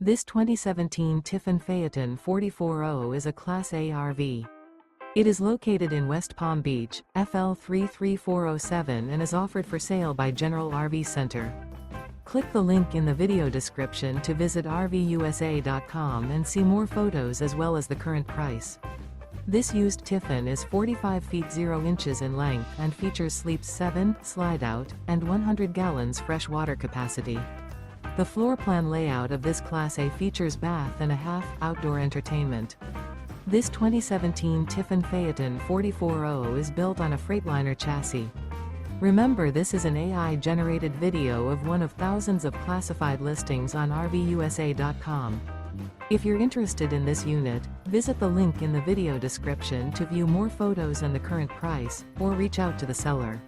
This 2017 Tiffin Phaeton 440 is a Class A RV. It is located in West Palm Beach, FL 33407 and is offered for sale by General RV Center. Click the link in the video description to visit RVUSA.com and see more photos as well as the current price. This used Tiffin is 45 feet 0 inches in length and features sleeps 7, slide-out, and 100 gallons fresh water capacity. The floor plan layout of this Class A features bath and a half, outdoor entertainment. This 2017 Tiffin Phaeton 440 is built on a Freightliner chassis. Remember, this is an AI-generated video of one of thousands of classified listings on RVUSA.com. If you're interested in this unit, visit the link in the video description to view more photos and the current price, or reach out to the seller.